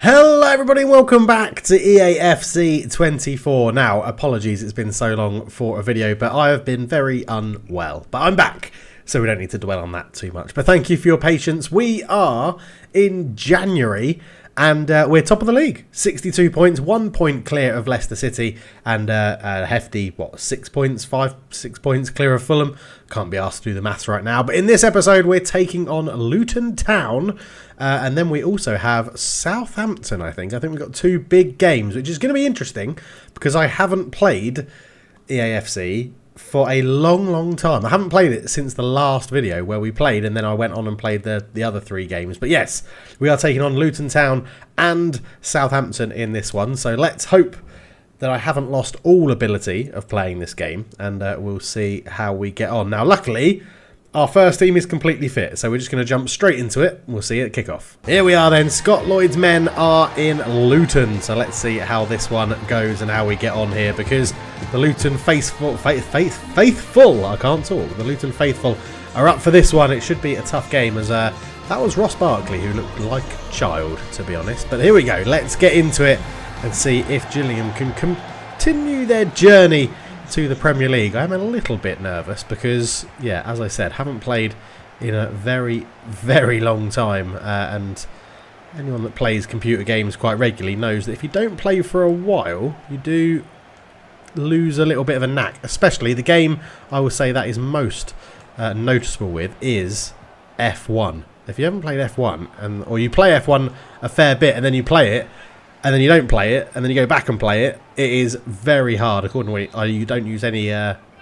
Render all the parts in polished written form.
Hello everybody, welcome back to EAFC 24. Now, apologies it's been so long for a video, but I have been very unwell. But I'm back, so we don't need to dwell on that too much. But thank you for your patience. We are in January, and we're top of the league. 62 points, 1 point clear of Leicester City, and a hefty, 6 points clear of Fulham. Can't be asked to do the maths right now. But in this episode, we're taking on Luton Town. And then we also have Southampton, I think. I think we've got two big games, which is going to be interesting because I haven't played EAFC for a long time. I haven't played it since the last video where we played, and then I went on and played the other three games. But yes, we are taking on Luton Town and Southampton in this one. So let's hope that I haven't lost all ability of playing this game, and we'll see how we get on. Now, luckily, our first team is completely fit, so we're just going to jump straight into it. We'll see it at kickoff. Here we are then. Scott Lloyd's men are in Luton, so let's see how this one goes and how we get on here, because the Luton faithful, I can't talk. The Luton faithful are up for this one. It should be a tough game, as that was Ross Barkley who looked like a child, to be honest. But here we go. Let's get into it and see if Gillingham can continue their journey to the Premier League. I'm a little bit nervous because, yeah, as I said, haven't played in a very long time, and anyone that plays computer games quite regularly knows that if you don't play for a while, you do lose a little bit of a knack. Especially the game I will say that is most noticeable with is F1. If you haven't played F1, or you play F1 a fair bit and then you play it, and then you don't play it, and then you go back and play it, it is very hard. Accordingly, you don't use any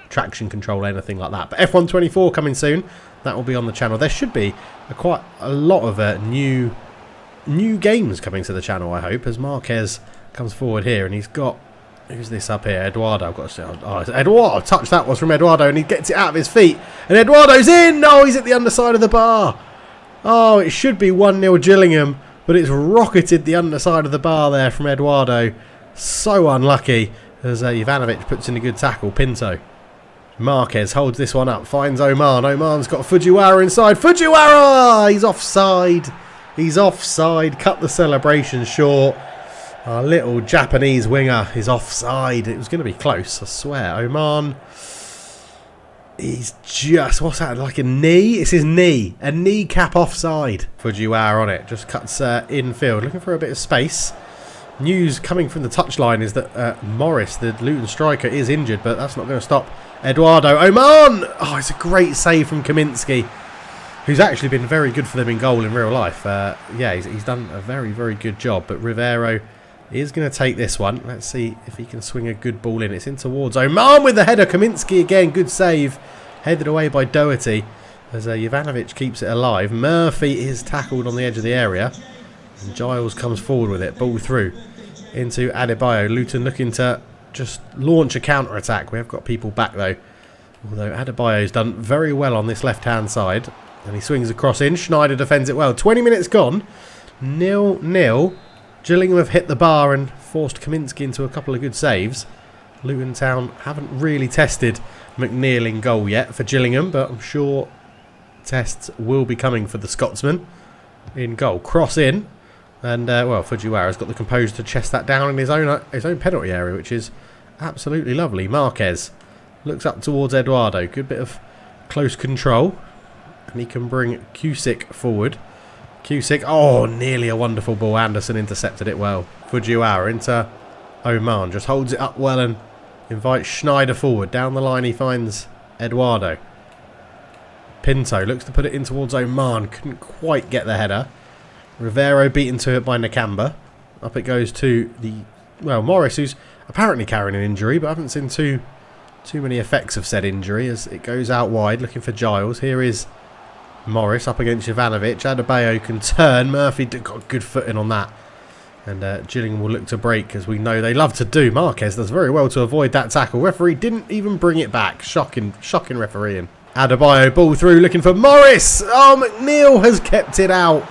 traction control or anything like that. But F1 24 coming soon. That will be on the channel. There should be quite a lot of new games coming to the channel, I hope, as Marquez comes forward here, and he's got... Who's this up here? Eduardo. I've got to say... Oh, it's Eduardo. Touch that was from Eduardo, and he gets it out of his feet. And Eduardo's in! Oh, he's at the underside of the bar. Oh, it should be 1-0 Gillingham, but it's rocketed the underside of the bar there from Eduardo. So unlucky as Ivanovic puts in a good tackle. Pinto. Marquez holds this one up. Finds Oman. Oman's got Fujiwara inside. Fujiwara! He's offside. He's offside. Cut the celebration short. Our little Japanese winger is offside. It was going to be close, I swear. Oman... He's just, what's that, like a knee? It's his knee. A kneecap offside. Fujiwara on it. Just cuts infield. Looking for a bit of space. News coming from the touchline is that Morris, the Luton striker, is injured, but that's not going to stop Eduardo. Oman! Oh, it's a great save from Kaminski, who's actually been very good for them in goal in real life. Yeah, he's done a very good job, but Rivero is going to take this one. Let's see if he can swing a good ball in. It's in towards Oman with the header. Kaminski again, good save. Headed away by Doherty as Ivanovic keeps it alive. Murphy is tackled on the edge of the area. And Giles comes forward with it. Ball through into Adebayo. Luton looking to just launch a counter-attack. We have got people back though. Although Adebayo's done very well on this left-hand side. And he swings across in. Schneider defends it well. 20 minutes gone. 0-0. Gillingham have hit the bar and forced Kaminski into a couple of good saves. Luton Town haven't really tested McNeil in goal yet for Gillingham, but I'm sure tests will be coming for the Scotsman in goal. Cross in, and well, Fujiwara's got the composure to chest that down in his own penalty area, which is absolutely lovely. Marquez looks up towards Eduardo. Good bit of close control, and he can bring Cusick forward. Cusick, oh, nearly a wonderful ball. Anderson intercepted it well. Fujiwara into Oman, just holds it up well and invites Schneider forward. Down the line he finds Eduardo. Pinto looks to put it in towards Oman, couldn't quite get the header. Rivero beaten to it by Nakamba. Up it goes to the, well, Morris, who's apparently carrying an injury, but I haven't seen too many effects of said injury as it goes out wide, looking for Giles. Here is Morris up against Ivanovic. Adebayo can turn. Murphy got good footing on that. And Gillingham will look to break, as we know they love to do. Marquez does very well to avoid that tackle. Referee didn't even bring it back. Shocking refereeing. Adebayo ball through looking for Morris. Oh, McNeil has kept it out.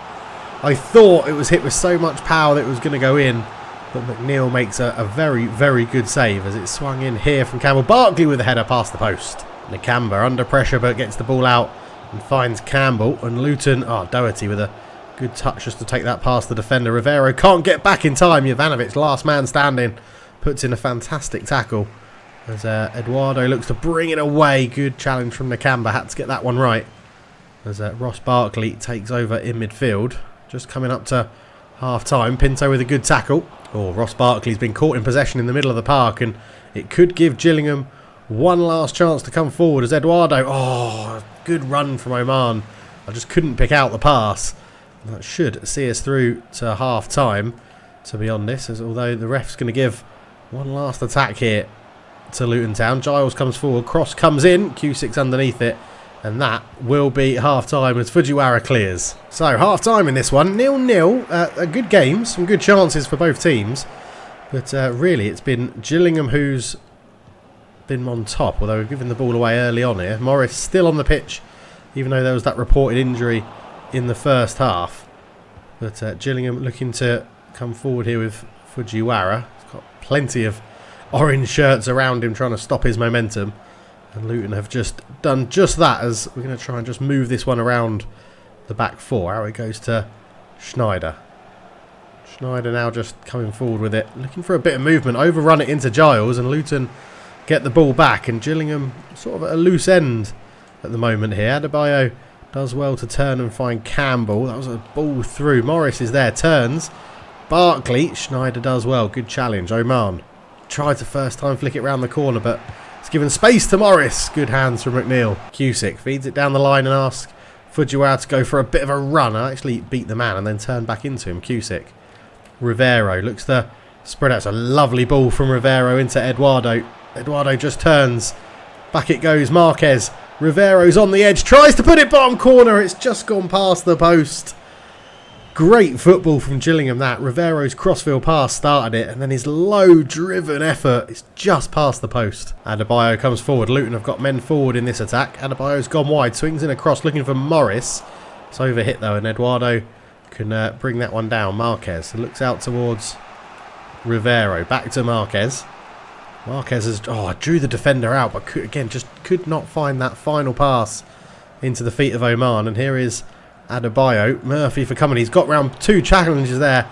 I thought it was hit with so much power that it was going to go in. But McNeil makes a very good save as it swung in here from Campbell. Barkley with the header past the post. Nakamba under pressure but gets the ball out and finds Campbell, and Luton, Doherty with a Good touch just to take that past the defender. Rivero can't get back in time. Jovanovic, last man standing, puts in a fantastic tackle. As Eduardo looks to bring it away. Good challenge from Nakamba. Had to get that one right. As Ross Barkley takes over in midfield. Just coming up to half-time. Pinto with a good tackle. Oh, Ross Barkley's been caught in possession in the middle of the park, and it could give Gillingham one last chance to come forward as Eduardo. Oh, good run from Oman. I just couldn't pick out the pass. That should see us through to half-time, to be honest, as although the ref's going to give one last attack here to Luton Town. Giles comes forward, cross comes in, Q6 underneath it, and that will be half-time as Fujiwara clears. So, half-time in this one, 0-0, a good game, some good chances for both teams, but really it's been Gillingham who's been on top, although we've given the ball away early on here. Morris still on the pitch, even though there was that reported injury in the first half, but Gillingham looking to come forward here with Fujiwara. He's got plenty of orange shirts around him trying to stop his momentum, and Luton have just done just that, as we're going to try and just move this one around the back four. Out it goes to Schneider. Schneider now just coming forward with it, looking for a bit of movement, overrun it into Giles, and Luton get the ball back, and Gillingham sort of at a loose end at the moment here. Adebayo does well to turn and find Campbell. That was a ball through. Morris is there, turns. Barkley, Schneider does well. Good challenge. Oman tried to first time flick it round the corner, but it's given space to Morris. Good hands from McNeil. Cusick feeds it down the line and asks Fujiwara to go for a bit of a run. I actually beat the man and then turn back into him. Cusick. Rivero looks to spread out. It's a lovely ball from Rivero into Eduardo. Eduardo just turns. Back it goes. Marquez. Rivero's on the edge. Tries to put it bottom corner. It's just gone past the post. Great football from Gillingham that. Rivero's crossfield pass started it, and then his low driven effort is just past the post. Adebayo comes forward. Luton have got men forward in this attack. Adebayo's gone wide, swings in across looking for Morris. It's overhit though, and Eduardo can bring that one down. Marquez looks out towards Rivero. Back to Marquez. Marquez has drew the defender out, but could not find that final pass into the feet of Oman. And here is Adebayo. Murphy for coming. He's got round two challenges there.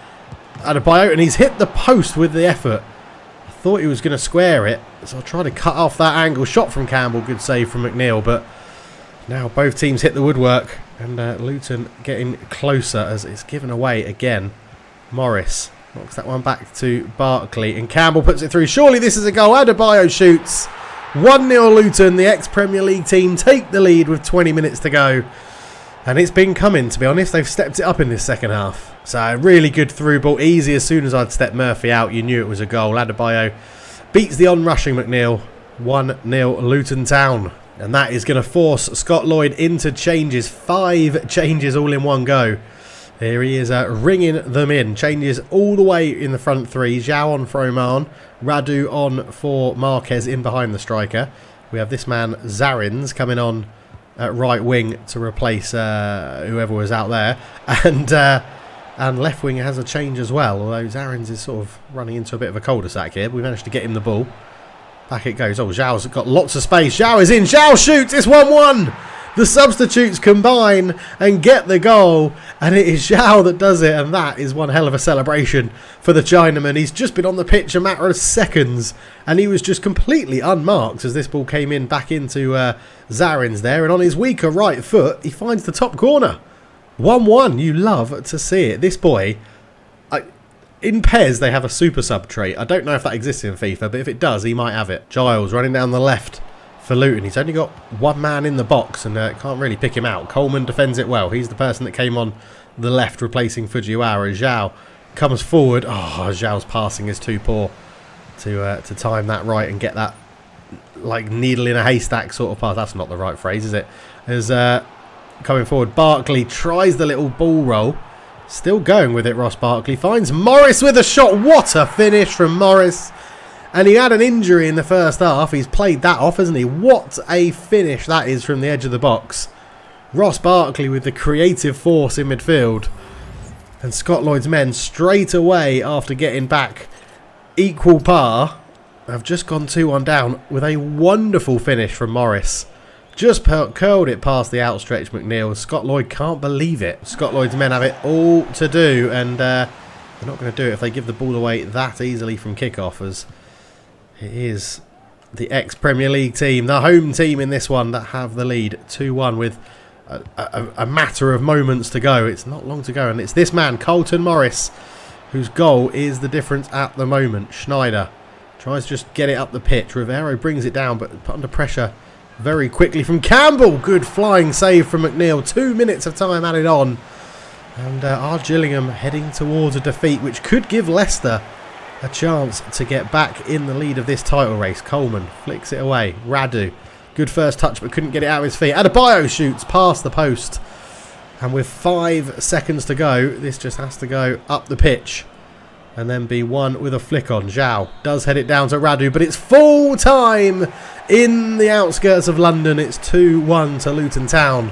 Adebayo, and he's hit the post with the effort. I thought he was going to square it, so I'll try to cut off that angle. Shot from Campbell. Good save from McNeil, but now both teams hit the woodwork, and Luton getting closer as it's given away again. Morris knocks that one back to Barkley, and Campbell puts it through. Surely this is a goal. Adebayo shoots. 1-0 Luton. The ex-Premier League team take the lead with 20 minutes to go. And it's been coming, to be honest. They've stepped it up in this second half. So a really good through ball. Easy as soon as I'd stepped Murphy out. You knew it was a goal. Adebayo beats the onrushing McNeil. 1-0 Luton Town. And that is going to force Scott Lloyd into changes. 5 changes all in one go. Here he is ringing them in. Changes all the way in the front three. Zhao on for Oman. Radu on for Marquez in behind the striker. We have this man Zarins coming on at right wing to replace whoever was out there, and left wing has a change as well, although Zarins is sort of running into a bit of a cul-de-sac here. We managed to get him the ball. Back it goes. Zhao's got lots of space. Zhao is in. Zhao shoots. It's 1-1. The substitutes combine and get the goal, and it is Zhao that does it, and that is one hell of a celebration for the Chinaman. He's just been on the pitch a matter of seconds, and he was just completely unmarked as this ball came in back into Zarins there, and on his weaker right foot, he finds the top corner. 1-1. You love to see it. This boy, in PES, they have a super sub trait. I don't know if that exists in FIFA, but if it does, he might have it. Giles running down the left for Luton. He's only got one man in the box and can't really pick him out. Coleman defends it well. He's the person that came on the left replacing Fujiwara. Zhao comes forward. Oh, Zhao's passing is too poor to time that right and get that like needle in a haystack sort of pass. That's not the right phrase, is it? As coming forward, Barkley tries the little ball roll. Still going with it, Ross Barkley. Finds Morris with a shot. What a finish from Morris. And he had an injury in the first half. He's played that off, hasn't he? What a finish that is from the edge of the box. Ross Barkley with the creative force in midfield. And Scott Lloyd's men straight away after getting back equal par have just gone 2-1 down with a wonderful finish from Morris. Just curled it past the outstretched McNeil. Scott Lloyd can't believe it. Scott Lloyd's men have it all to do, and they're not going to do it if they give the ball away that easily from kickoff, as it is the ex-Premier League team, the home team in this one, that have the lead 2-1 with a matter of moments to go. It's not long to go, and it's this man, Colton Morris, whose goal is the difference at the moment. Schneider tries to just get it up the pitch. Rivero brings it down, but put under pressure very quickly from Campbell. Good flying save from McNeil. 2 minutes of time added on. And our Gillingham heading towards a defeat, which could give Leicester a chance to get back in the lead of this title race. Coleman flicks it away. Radu, good first touch, but couldn't get it out of his feet. Adebayo shoots past the post. And with 5 seconds to go, this just has to go up the pitch and then be won with a flick on. Zhao does head it down to Radu, but it's full time in the outskirts of London. It's 2-1 to Luton Town.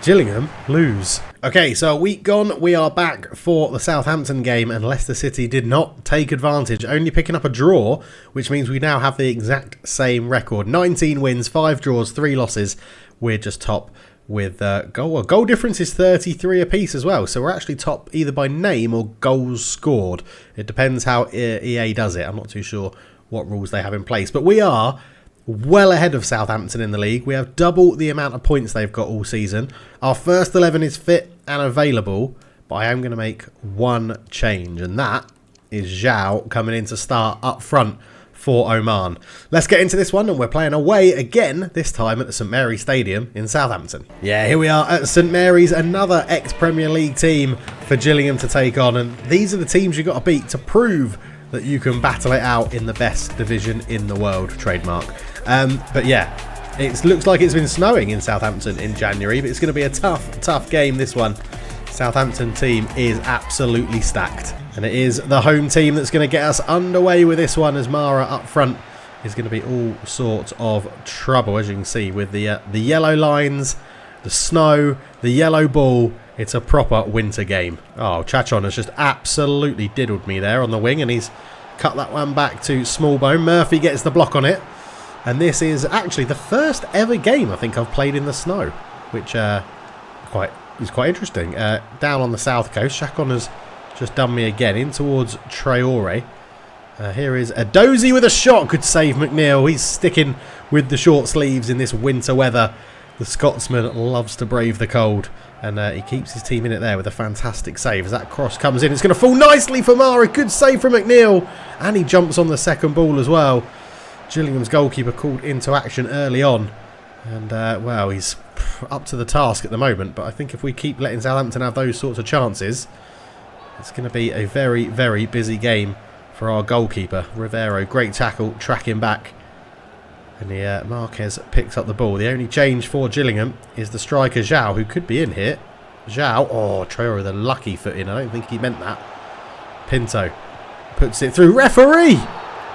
Gillingham lose. Okay, so a week gone, we are back for the Southampton game, and Leicester City did not take advantage, only picking up a draw, which means we now have the exact same record. 19 wins, 5 draws, 3 losses. We're just top with goal difference is 33 apiece as well, so we're actually top either by name or goals scored. It depends how EA does it. I'm not too sure what rules they have in place, but we are well ahead of Southampton in the league. We have double the amount of points they've got all season. Our first 11 is fit and available, but I am going to make one change, and that is Zhao coming in to start up front for Oman. Let's get into this one, and we're playing away again, this time at the St Mary's Stadium in Southampton. Yeah, here we are at St Mary's, another ex-Premier League team for Gillingham to take on, and these are the teams you've got to beat to prove that you can battle it out in the best division in the world, trademark. But yeah, it looks like it's been snowing in Southampton in January, but it's going to be a tough game, this one. Southampton team is absolutely stacked, and it is the home team that's going to get us underway with this one, as Mara up front is going to be all sorts of trouble, as you can see, with the yellow lines, the snow, the yellow ball. It's a proper winter game. Oh, Chachon has just absolutely diddled me there on the wing, and he's cut that one back to Smallbone. Murphy gets the block on it, and this is actually the first ever game I think I've played in the snow, which is quite interesting. Down on the south coast, Chachon has just done me again, in towards Traore. Here is Edozie with a shot. Good save, McNeil. He's sticking with the short sleeves in this winter weather. The Scotsman loves to brave the cold, and he keeps his team in it there with a fantastic save. As that cross comes in, it's going to fall nicely for Mara. Good save from McNeil, and he jumps on the second ball as well. Gillingham's goalkeeper called into action early on, and well, he's up to the task at the moment. But I think if we keep letting Southampton have those sorts of chances, it's going to be a very, very busy game for our goalkeeper. Rivero, great tackle, tracking back. And Marquez picks up the ball. The only change for Gillingham is the striker Zhao, who could be in here. Zhao, oh, Traore with a lucky foot in. I don't think he meant that. Pinto puts it through. Referee!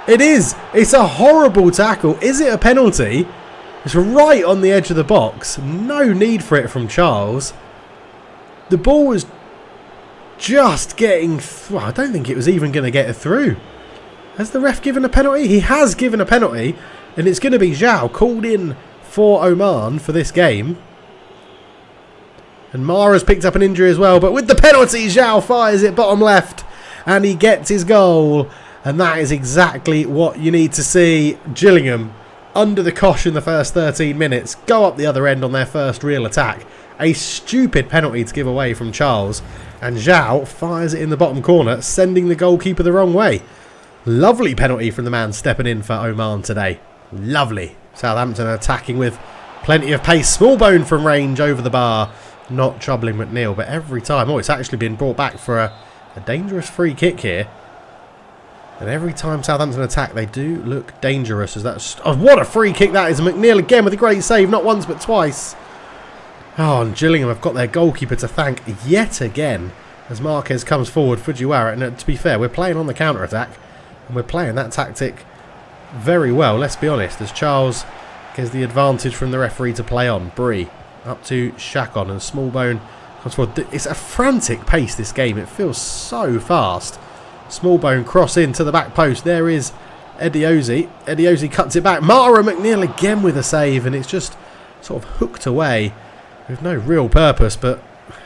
It is! It's a horrible tackle. Is it a penalty? It's right on the edge of the box. No need for it from Charles. The ball was just getting... Well, I don't think it was even going to get it through. Has the ref given a penalty? He has given a penalty. And it's going to be Zhao called in for Oman for this game. And Mara's picked up an injury as well. But with the penalty, Zhao fires it bottom left. And he gets his goal. And that is exactly what you need to see. Gillingham, under the cosh in the first 13 minutes, go up the other end on their first real attack. A stupid penalty to give away from Charles. And Zhao fires it in the bottom corner, sending the goalkeeper the wrong way. Lovely penalty from the man stepping in for Oman today. Lovely. Southampton attacking with plenty of pace. Smallbone from range over the bar. Not troubling McNeil, but every time... Oh, it's actually been brought back for a dangerous free kick here. And every time Southampton attack, they do look dangerous. As that's... Oh, what a free kick that is. McNeil again with a great save. Not once, but twice. Oh, and Gillingham have got their goalkeeper to thank yet again. As Marquez comes forward, Fujiwara. And to be fair, we're playing on the counter-attack. And we're playing that tactic very well, let's be honest, as Charles gets the advantage from the referee to play on. Bree up to Chacon, and Smallbone comes forward. It's a frantic pace, this game. It feels so fast. Smallbone cross in to the back post. There is Edozie. Edozie cuts it back. Mara McNeil again with a save, and it's just sort of hooked away with no real purpose, but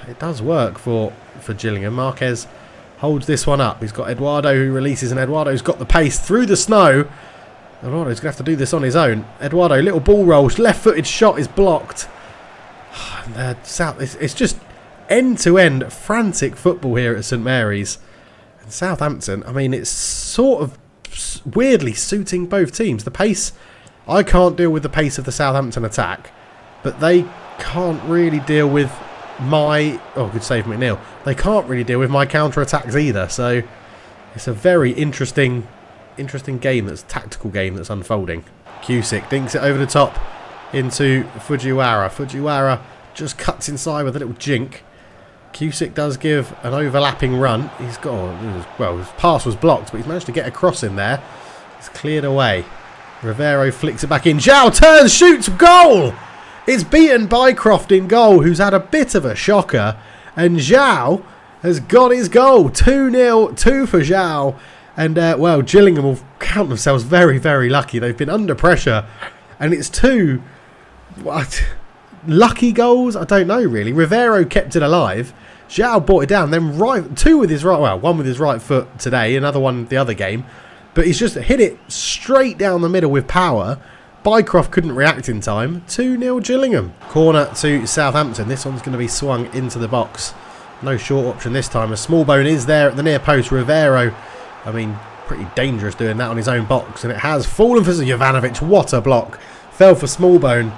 it does work for Gillingham. Marquez holds this one up. He's got Eduardo who releases, and Eduardo's got the pace through the snow. Eduardo's going to have to do this on his own. Eduardo, little ball rolls, left-footed shot is blocked. It's just end-to-end frantic football here at St Mary's. And Southampton, I mean, it's sort of weirdly suiting both teams. The pace, I can't deal with the pace of the Southampton attack, but they can't really deal with my... Oh, good save, McNeil. They can't really deal with my counter-attacks either, so it's a very interesting game, tactical game that's unfolding. Cusick dinks it over the top into Fujiwara. Fujiwara just cuts inside with a little jink. Cusick does give an overlapping run. He's got, well, his pass was blocked, but he's managed to get across in there. It's cleared away. Rivero flicks it back in. Zhao turns, shoots, goal! It's beaten Bycroft in goal, who's had a bit of a shocker. And Zhao has got his goal. 2-0, 2 for Zhao. And, well, Gillingham will count themselves very, very lucky. They've been under pressure. And it's 2... What? Lucky goals? I don't know, really. Rivero kept it alive. Zhao brought it down. Then two with his right... Well, one with his right foot today. Another one the other game. But he's just hit it straight down the middle with power. Bycroft couldn't react in time. 2-0 Gillingham. Corner to Southampton. This one's going to be swung into the box. No short option this time. A Smallbone is there at the near post. Rivero, I mean, pretty dangerous doing that on his own box. And it has fallen for Jovanovic. What a block. Fell for Smallbone.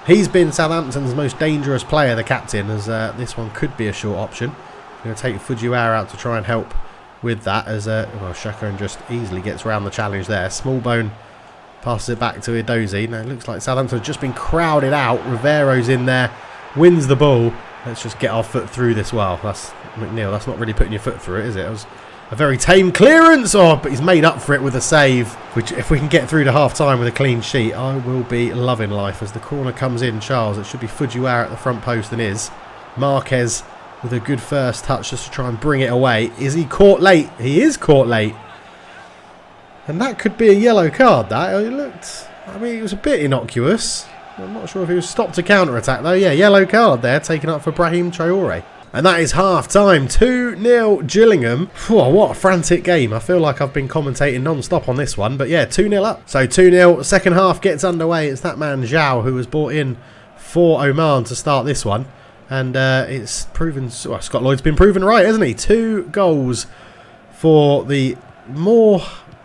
He's been Southampton's most dangerous player, the captain, as this one could be a short option. Going to take Fujiwara out to try and help with that, as well, Chacon just easily gets around the challenge there. Smallbone passes it back to Edozie. Now it looks like Southampton have just been crowded out. Rivero's in there, wins the ball. Let's just get our foot through this. Well, that's McNeil. That's not really putting your foot through it, is it? It was a very tame clearance. Oh, but he's made up for it with a save. Which, if we can get through to half-time with a clean sheet, I will be loving life. As the corner comes in, Charles, it should be Fujiwara at the front post and is. Marquez with a good first touch just to try and bring it away. Is he caught late? He is caught late. And that could be a yellow card, that. It looked... I mean, it was a bit innocuous. I'm not sure if he was stopped to counter-attack, though. Yeah, yellow card there, taken up for Brahim Traore. And that is half-time. 2-0 Gillingham. Whew, what a frantic game. I feel like I've been commentating non-stop on this one. But yeah, 2-0 up. So 2-0. Second half gets underway. It's that man Zhao who was brought in for Oman to start this one. And it's proven... Well, Scott Lloyd's been proven right, hasn't he? 2 goals for the more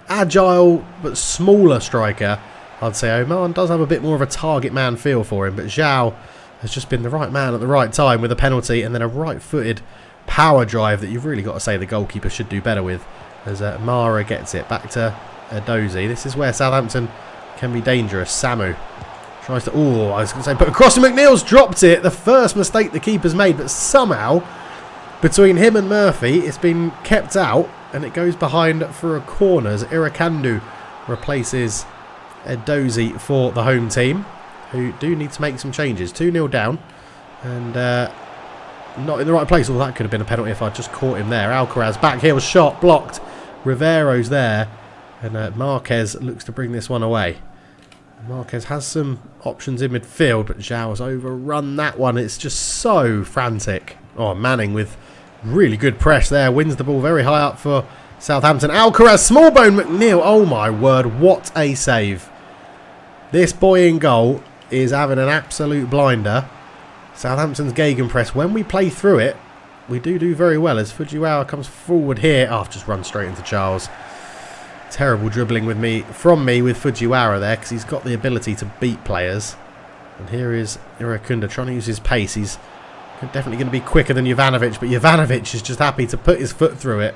agile but smaller striker. I'd say Oman does have a bit more of a target man feel for him. But Zhao has just been the right man at the right time with a penalty and then a right-footed power drive that you've really got to say the goalkeeper should do better with, as Mara gets it back to Edozie. This is where Southampton can be dangerous. Samu tries to... Oh, I was going to say put across, and McNeil's dropped it. The first mistake the keeper's made, but somehow between him and Murphy it's been kept out and it goes behind for a corner as Irakandu replaces Edozie for the home team, who do need to make some changes. 2-0 down and not in the right place. Well, that could have been a penalty if I just caught him there. Alcaraz back heel shot blocked. Rivero's there and Marquez looks to bring this one away. Marquez has some options in midfield, but Zhao's overrun that one. It's just so frantic. Oh, Manning with really good press there. Wins the ball very high up for Southampton. Alcaraz, Smallbone, McNeil. Oh my word, what a save. This boy in goal is having an absolute blinder. Southampton's gegenpress, when we play through it, we do very well as Fujiwara comes forward here. Oh, I've just run straight into Charles. Terrible dribbling from me with Fujiwara there, because he's got the ability to beat players. And here is Irakunda trying to use his pace. He's definitely going to be quicker than Jovanovic, but Jovanovic is just happy to put his foot through it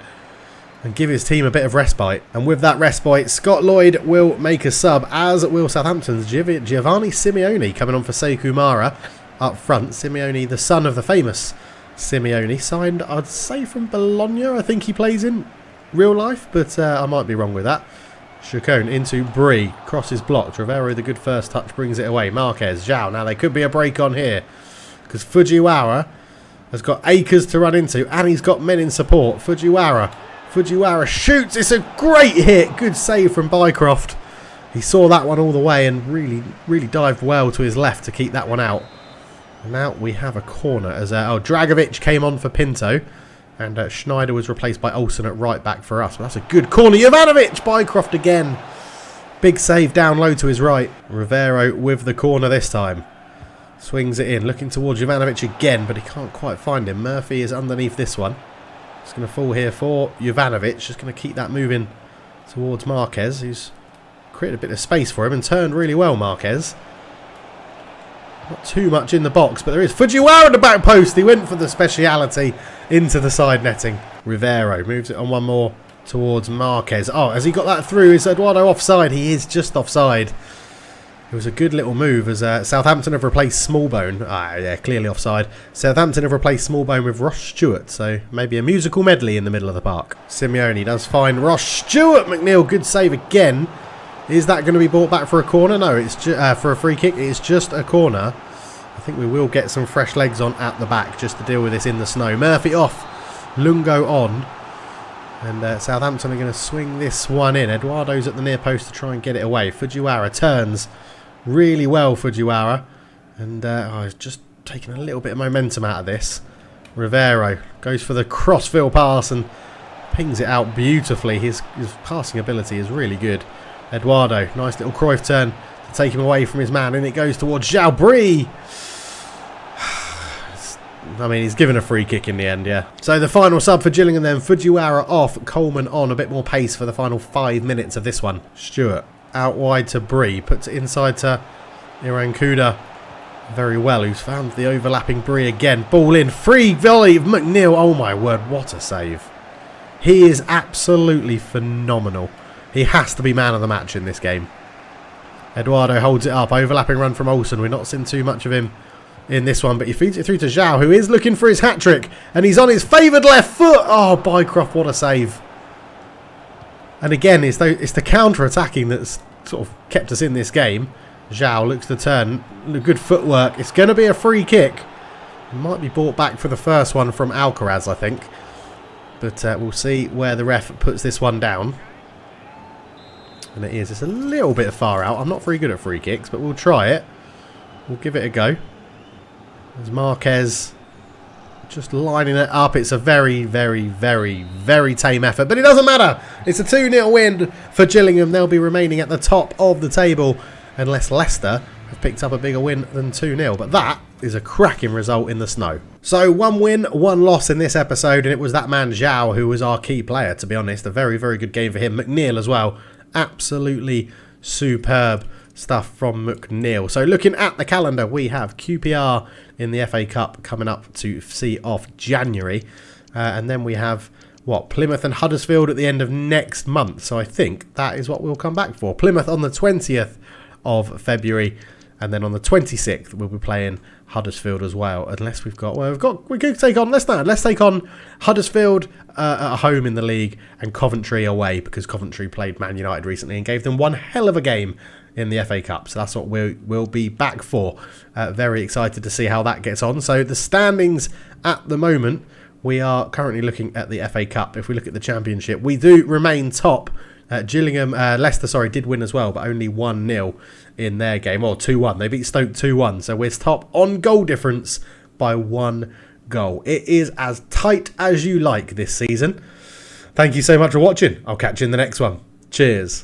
and give his team a bit of respite. And with that respite, Scott Lloyd will make a sub, as will Southampton's Giovanni Simeone coming on for Sekou Mara up front. Simeone, the son of the famous Simeone, signed, I'd say, from Bologna. I think he plays in real life, but I might be wrong with that. Chacon into Brie, crosses blocked. Rivero, the good first touch, brings it away. Marquez, Zhao. Now there could be a break on here because Fujiwara has got acres to run into and he's got men in support. Fujiwara shoots. It's a great hit. Good save from Bycroft. He saw that one all the way and really dived well to his left to keep that one out. And now we have a corner as Dragovic came on for Pinto. And Schneider was replaced by Olsen at right back for us. But that's a good corner. Jovanovic, Bycroft again. Big save down low to his right. Rivero with the corner this time. Swings it in, looking towards Jovanovic again, but he can't quite find him. Murphy is underneath this one. It's going to fall here for Jovanovic. Just going to keep that moving towards Marquez, who's created a bit of space for him and turned really well, Marquez. Not too much in the box, but there is Fujiwara at the back post. He went for the speciality into the side netting. Rivero moves it on one more towards Marquez. Oh, has he got that through? Is Eduardo offside? He is just offside. It was a good little move as Southampton have replaced Smallbone. Yeah, clearly offside. Southampton have replaced Smallbone with Ross Stewart, so maybe a musical medley in the middle of the park. Simeone does find Ross Stewart. McNeil, good save again. Is that going to be brought back for a corner? No, it's for a free kick. It's just a corner. I think we will get some fresh legs on at the back just to deal with this in the snow. Murphy off, Lungo on. And Southampton are going to swing this one in. Eduardo's at the near post to try and get it away. Fujiwara turns really well, Fujiwara. And he's just taking a little bit of momentum out of this. Rivero goes for the crossfield pass and pings it out beautifully. His passing ability is really good. Eduardo, nice little Cruyff turn to take him away from his man. And it goes towards Zhao Bri. I mean, he's given a free kick in the end, yeah. So the final sub for Gillingham then. Fujiwara off, Coleman on. A bit more pace for the final 5 minutes of this one. Stewart out wide to Bri. Puts it inside to Irankuda very well. Who's found the overlapping Bri again. Ball in. Free volley of McNeil. Oh my word, what a save. He is absolutely phenomenal. He has to be man of the match in this game. Eduardo holds it up. Overlapping run from Olsen. We're not seeing too much of him in this one, but he feeds it through to Zhao, who is looking for his hat-trick, and he's on his favoured left foot. Oh, Bycroft, what a save. And again, it's the counter-attacking that's sort of kept us in this game. Zhao looks to turn. Good footwork. It's going to be a free kick. It might be brought back for the first one from Alcaraz, I think. But we'll see where the ref puts this one down. And it is. It's a little bit far out. I'm not very good at free kicks, but we'll try it. We'll give it a go. There's Marquez just lining it up. It's a very, very, very, very tame effort. But it doesn't matter. It's a 2-0 win for Gillingham. They'll be remaining at the top of the table unless Leicester have picked up a bigger win than 2-0. But that is a cracking result in the snow. So 1 win, 1 loss in this episode. And it was that man Zhao who was our key player, to be honest. A very, very good game for him. McNeil as well. Absolutely superb stuff from McNeil. So looking at the calendar, we have QPR in the FA Cup coming up to see off January. And then we have, Plymouth and Huddersfield at the end of next month. So I think that is what we'll come back for. Plymouth on the 20th of February. And then on the 26th, we'll be playing Huddersfield as well. Unless we could take on, let's take on Huddersfield at home in the league and Coventry away, because Coventry played Man United recently and gave them one hell of a game in the FA Cup. So that's what we'll be back for. Very excited to see how that gets on. So the standings at the moment, we are currently looking at the FA Cup. If we look at the Championship, we do remain top. Leicester, did win as well, but only 1-0 in their game, or 2-1. They beat Stoke 2-1, so we're top on goal difference by 1 goal. It is as tight as you like this season. Thank you so much for watching. I'll catch you in the next one. Cheers.